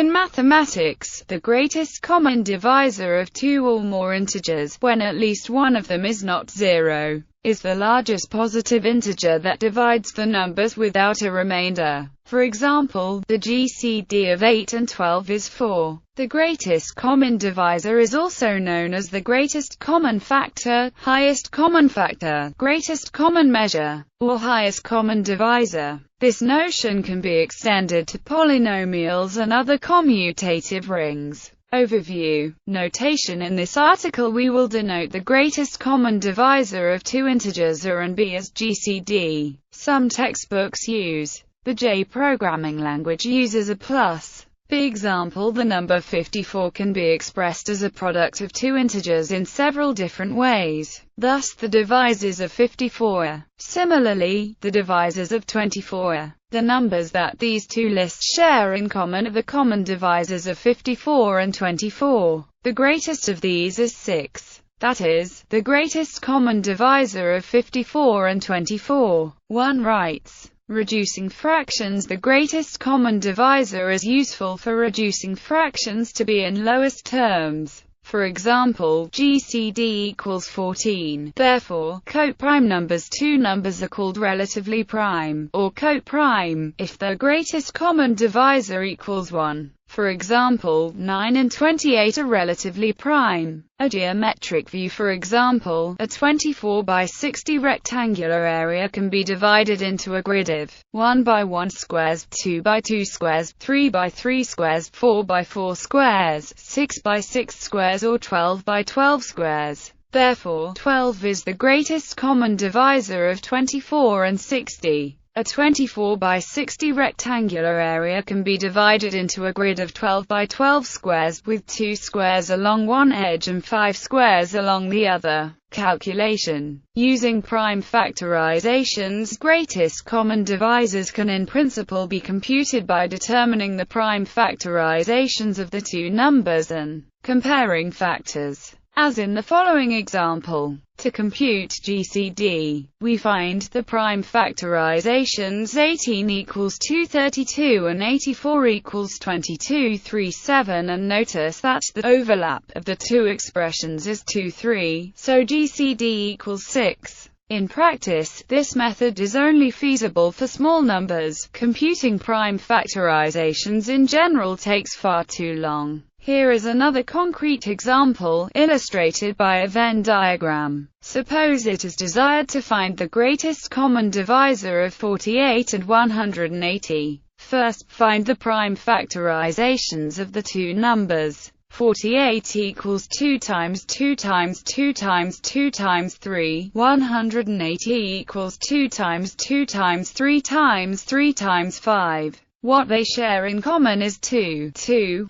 In mathematics, the greatest common divisor of two or more integers, when at least one of them is not 0, is the largest positive integer that divides the numbers without a remainder. For example, the GCD of 8 and 12 is 4. The greatest common divisor is also known as the greatest common factor, highest common factor, greatest common measure, or highest common divisor. This notion can be extended to polynomials and other commutative rings. Overview. Notation. In this article we will denote the greatest common divisor of two integers A and B as GCD. Some textbooks use the J programming language uses a plus. For example, the number 54 can be expressed as a product of two integers in several different ways, thus the divisors of 54. Similarly, the divisors of 24. The numbers that these two lists share in common are the common divisors of 54 and 24. The greatest of these is 6. That is, the greatest common divisor of 54 and 24. One writes, reducing fractions. The greatest common divisor is useful for reducing fractions to be in lowest terms. For example, GCD equals 14. Therefore, coprime numbers. Two numbers are called relatively prime, or coprime, if their greatest common divisor equals 1. For example, 9 and 28 are relatively prime. A geometric view. For example, a 24 by 60 rectangular area can be divided into a grid of 1 by 1 squares, 2 by 2 squares, 3 by 3 squares, 4 by 4 squares, 6 by 6 squares, or 12 by 12 squares. Therefore, 12 is the greatest common divisor of 24 and 60. A 24 by 60 rectangular area can be divided into a grid of 12 by 12 squares, with 2 squares along one edge and 5 squares along the other. Calculation. Using prime factorizations, greatest common divisors can in principle be computed by determining the prime factorizations of the two numbers and comparing factors. As in the following example, to compute GCD, we find the prime factorizations 18 equals 232 and 84 equals 2237, and notice that the overlap of the two expressions is 2, 3, so GCD equals 6. In practice, this method is only feasible for small numbers. Computing prime factorizations in general takes far too long. Here is another concrete example, illustrated by a Venn diagram. Suppose it is desired to find the greatest common divisor of 48 and 180. First, find the prime factorizations of the two numbers. 48 equals 2 times 2 times 2 times 2 times 3. 180 equals 2 times 2 times 3 times 3 times 5. What they share in common is 2,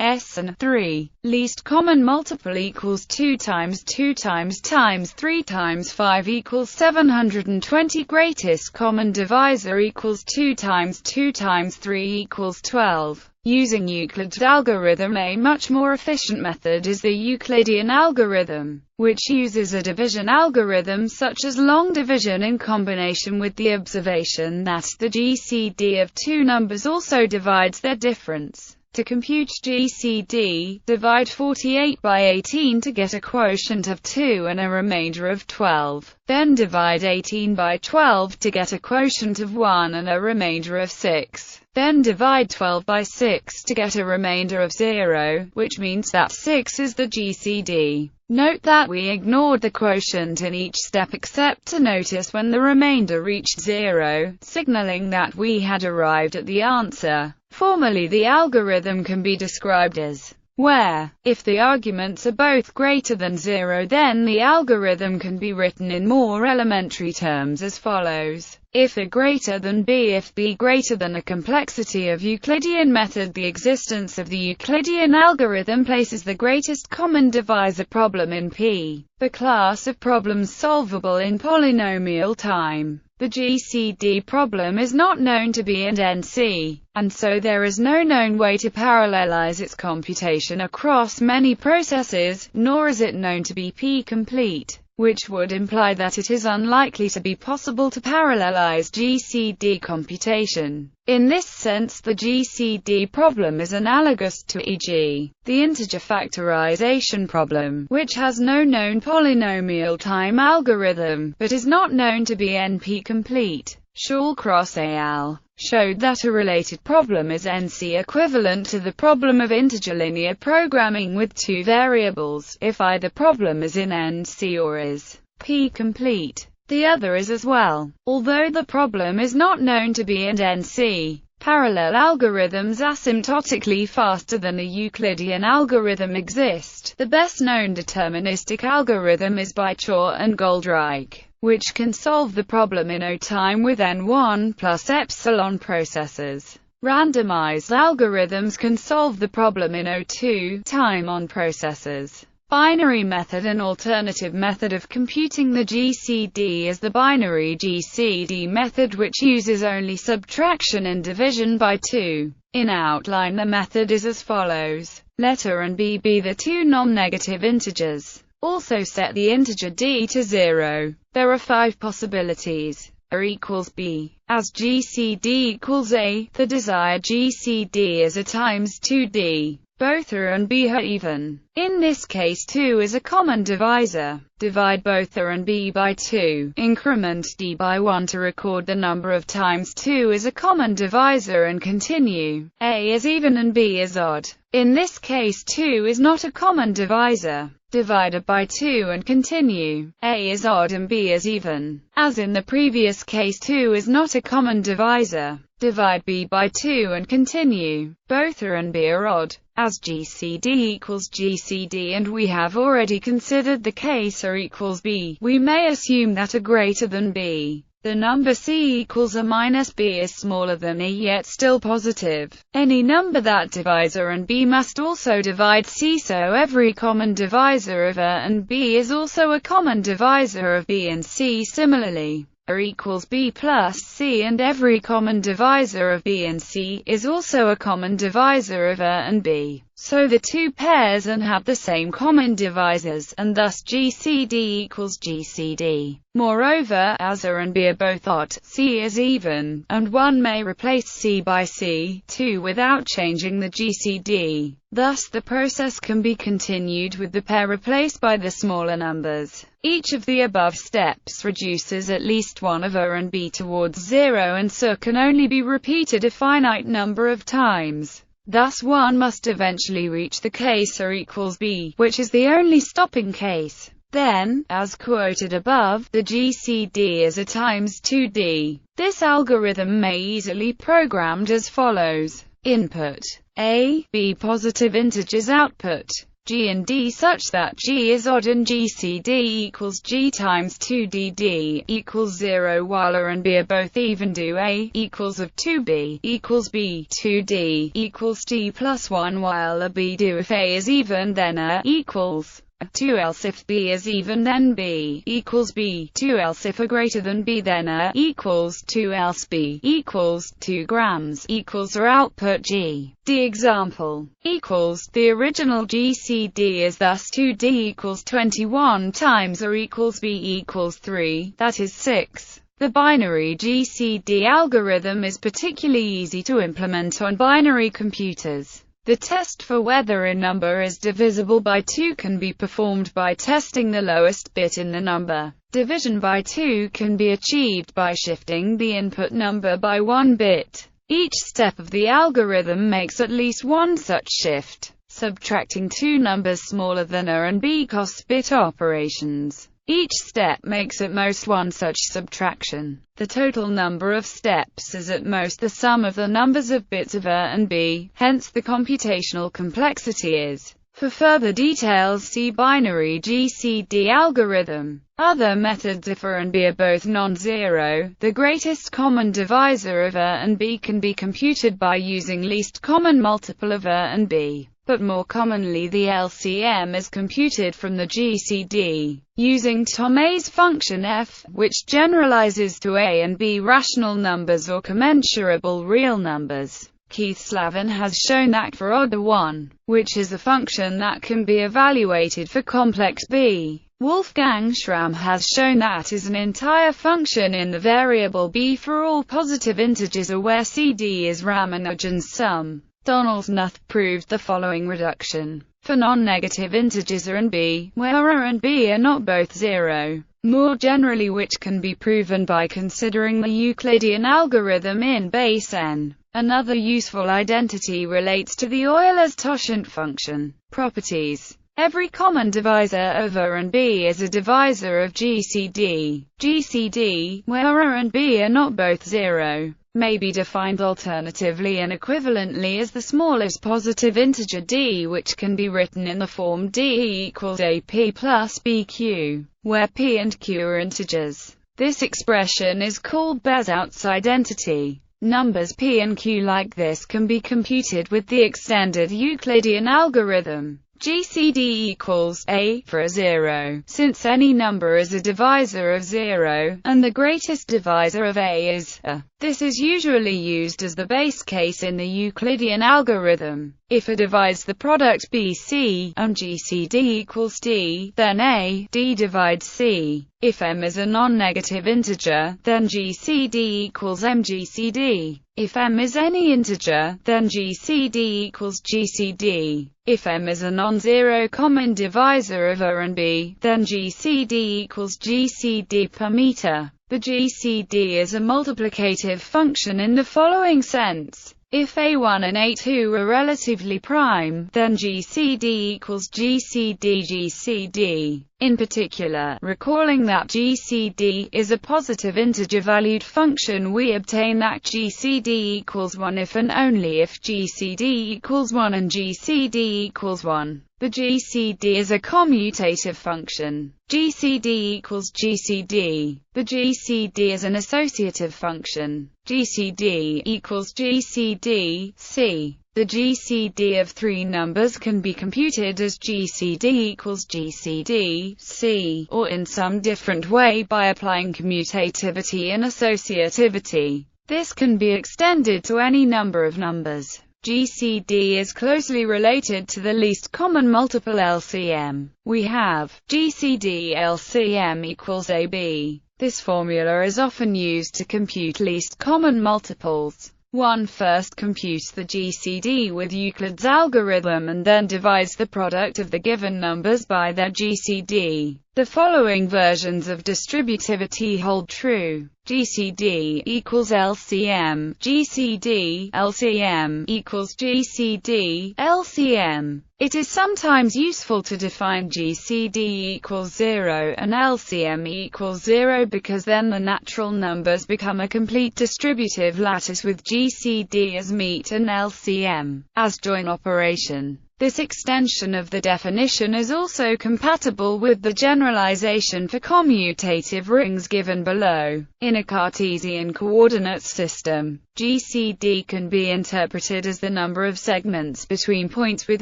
and 3. Least common multiple equals 2 times 2 times 3 times 5 equals 720. Greatest common divisor equals 2 times 2 times 3 equals 12. Using Euclid's algorithm, a much more efficient method is the Euclidean algorithm, which uses a division algorithm such as long division in combination with the observation that the GCD of two numbers also divides their difference. To compute GCD, divide 48 by 18 to get a quotient of 2 and a remainder of 12. Then divide 18 by 12 to get a quotient of 1 and a remainder of 6. Then divide 12 by 6 to get a remainder of 0, which means that 6 is the GCD. Note that we ignored the quotient in each step except to notice when the remainder reached 0, signaling that we had arrived at the answer. Formally, the algorithm can be described as where, if the arguments are both greater than 0, then the algorithm can be written in more elementary terms as follows. If A greater than B, if B greater than. A complexity of Euclidean method. The existence of the Euclidean algorithm places the greatest common divisor problem in P, the class of problems solvable in polynomial time. The GCD problem is not known to be in NC, and so there is no known way to parallelize its computation across many processes, nor is it known to be P-complete. which would imply that it is unlikely to be possible to parallelize GCD computation. In this sense, the GCD problem is analogous to, e.g., the integer factorization problem, which has no known polynomial time algorithm, but is not known to be NP-complete. Shaw cross al. showed that a related problem is NC equivalent to the problem of integer linear programming with two variables, if either problem is in NC or is P-complete. The other is as well. Although the problem is not known to be in NC, parallel algorithms asymptotically faster than a Euclidean algorithm exist. The best known deterministic algorithm is by Shaw and Goldreich, which can solve the problem in O time with n1 plus epsilon processes. Randomized algorithms can solve the problem in O2 time on processes. Binary method. An alternative method of computing the GCD is the binary GCD method, which uses only subtraction and division by 2. In outline, the method is as follows. Let A and B be the two non-negative integers. Also set the integer d to 0. There are 5 possibilities. A equals B. As GCD equals A, the desired GCD is A times 2D. Both A and B are even. In this case, 2 is a common divisor. Divide both A and B by 2. Increment d by 1 to record the number of times 2 is a common divisor and continue. A is even and B is odd. In this case, 2 is not a common divisor. Divide A by 2 and continue. A is odd and B is even. As in the previous case, 2 is not a common divisor. Divide B by 2 and continue. Both A and B are odd. As GCD equals GCD and we have already considered the case A equals B, we may assume that A greater than B. The number C equals A minus B is smaller than A yet still positive. Any number that divides A and B must also divide C, so every common divisor of A and B is also a common divisor of B and C. Similarly, A equals B plus C and every common divisor of B and C is also a common divisor of A and B. So the two pairs and have the same common divisors, and thus GCD equals GCD. Moreover, as A and B are both odd, C is even, and one may replace C by C2 without changing the GCD. Thus the process can be continued with the pair replaced by the smaller numbers. Each of the above steps reduces at least one of A and B towards 0, and so can only be repeated a finite number of times. Thus one must eventually reach the case A equals B, which is the only stopping case. Then, as quoted above, the GCD is A times 2D. This algorithm may easily programmed as follows. Input A, B positive integers. Output G and D such that G is odd and GCD equals G times 2DD equals 0, while A and B are both even. Do A equals of 2B equals B 2D equals D plus 1, while A B do. If A is even, then A equals 2, else if B is even, then B equals B 2, else if A greater than B, then A equals 2, else B equals 2 grams equals or output G. The example equals the original GCD is thus 2D equals 21 times A equals B equals 3, that is 6. The binary GCD algorithm is particularly easy to implement on binary computers. The test for whether a number is divisible by 2 can be performed by testing the lowest bit in the number. Division by 2 can be achieved by shifting the input number by 1 bit. Each step of the algorithm makes at least one such shift. Subtracting two numbers smaller than A and B costs bit operations. Each step makes at most one such subtraction. The total number of steps is at most the sum of the numbers of bits of A and B, hence the computational complexity is. For further details, see binary GCD algorithm. Other methods. If A and B are both non-zero, the greatest common divisor of A and B can be computed by using least common multiple of A and B. But more commonly the LCM is computed from the GCD, using Thomae's function f, which generalizes to A and B rational numbers or commensurable real numbers. Keith Slavin has shown that for odd A1, which is a function that can be evaluated for complex B, Wolfgang Schramm has shown that is an entire function in the variable b for all positive integers where CD is Ramanujan's sum. Donald Knuth proved the following reduction for non-negative integers a and b, where a and b are not both 0. More generally, which can be proven by considering the Euclidean algorithm in base n. Another useful identity relates to the Euler-Tauschent function properties. Every common divisor of a and b is a divisor of GCD. GCD, where a and b are not both 0, may be defined alternatively and equivalently as the smallest positive integer d, which can be written in the form d equals ap plus bq, where p and q are integers. This expression is called Bezout's identity. Numbers p and q like this can be computed with the extended Euclidean algorithm. GCD equals a for a 0, since any number is a divisor of 0, and the greatest divisor of a is a. This is usually used as the base case in the Euclidean algorithm. If a divides the product BC, and GCD equals D, then a, D divides C. If m is a non-negative integer, then GCD equals mGCD. If m is any integer, then GCD equals GCD. If m is a non-zero common divisor of a and b, then GCD equals GCD per meter. The GCD is a multiplicative function in the following sense. If a1 and a2 are relatively prime, then GCD equals GCD. In particular, recalling that GCD is a positive integer-valued function, we obtain that GCD equals 1 if and only if GCD equals 1 and GCD equals 1. The GCD is a commutative function. GCD equals GCD. The GCD is an associative function. GCD equals GCD, C. The GCD of three numbers can be computed as GCD equals GCD, C, or in some different way by applying commutativity and associativity. This can be extended to any number of numbers. GCD is closely related to the least common multiple LCM. We have GCD LCM equals AB. This formula is often used to compute least common multiples. One first computes the GCD with Euclid's algorithm and then divides the product of the given numbers by their GCD. The following versions of distributivity hold true. GCD equals LCM, GCD, LCM equals GCD, LCM. It is sometimes useful to define GCD equals 0 and LCM equals 0 because then the natural numbers become a complete distributive lattice with GCD as meet and LCM as join operation. This extension of the definition is also compatible with the generalization for commutative rings given below. In a Cartesian coordinates system, GCD can be interpreted as the number of segments between points with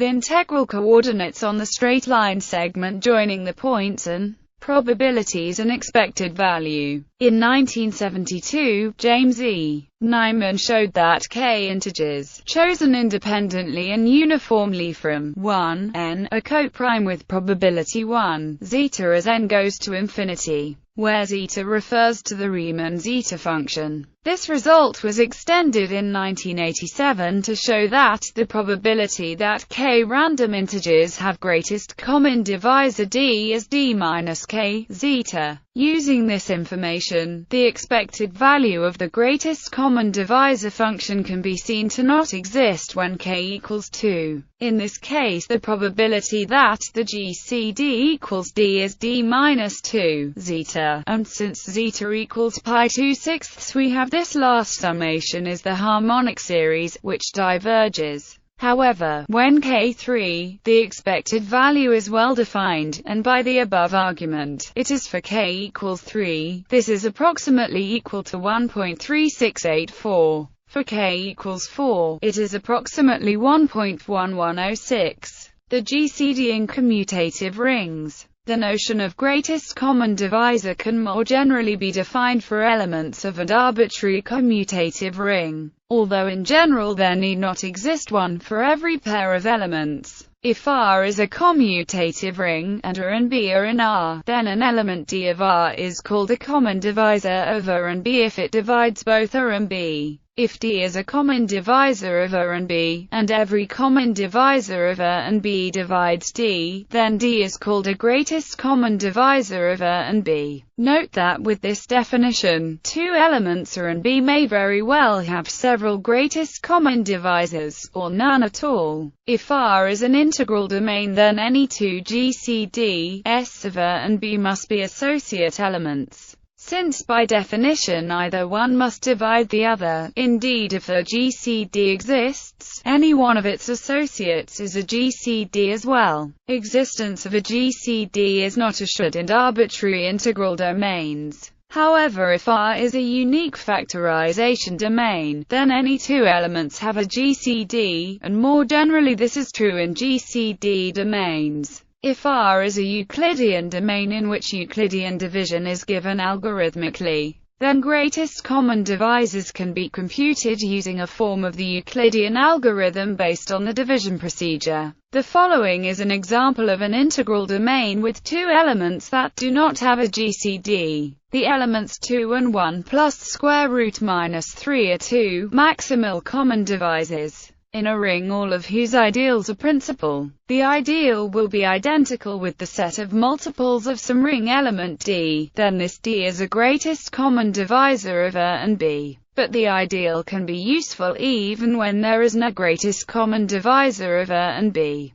integral coordinates on the straight line segment joining the points and probabilities and expected value. In 1972, James E. Nyman showed that k integers, chosen independently and uniformly from 1, n, are coprime with probability 1, zeta as n goes to infinity, where zeta refers to the Riemann zeta function. This result was extended in 1987 to show that the probability that k random integers have greatest common divisor d is d minus k, zeta. Using this information, the expected value of the greatest common divisor function can be seen to not exist when k equals 2. In this case, the probability that the GCD equals d is d minus 2, zeta, and since zeta equals pi 2/6, we have this last summation is the harmonic series, which diverges. However, when k3, the expected value is well defined, and by the above argument, it is for k equals 3, this is approximately equal to 1.3684. For k equals 4, it is approximately 1.1106. The GCD in commutative rings. The notion of greatest common divisor can more generally be defined for elements of an arbitrary commutative ring, although in general there need not exist one for every pair of elements. If R is a commutative ring, and A and B are in R, then an element D of R is called a common divisor of A and B if it divides both A and B. If D is a common divisor of A and B, and every common divisor of A and B divides D, then D is called a greatest common divisor of A and B. Note that with this definition, two elements A and B may very well have several greatest common divisors, or none at all. If R is an integral domain, then any two GCDs of A and B must be associate elements, since by definition either one must divide the other. Indeed, if a GCD exists, any one of its associates is a GCD as well. Existence of a GCD is not assured in arbitrary integral domains. However, if R is a unique factorization domain, then any two elements have a GCD, and more generally this is true in GCD domains. If R is a Euclidean domain in which Euclidean division is given algorithmically, then greatest common divisors can be computed using a form of the Euclidean algorithm based on the division procedure. The following is an example of an integral domain with two elements that do not have a GCD. The elements 2 and 1 plus square root minus 3 are two maximal common divisors in a ring, all of whose ideals are principal. The ideal will be identical with the set of multiples of some ring element D, then this D is a greatest common divisor of A and B. But the ideal can be useful even when there is no greatest common divisor of A and B.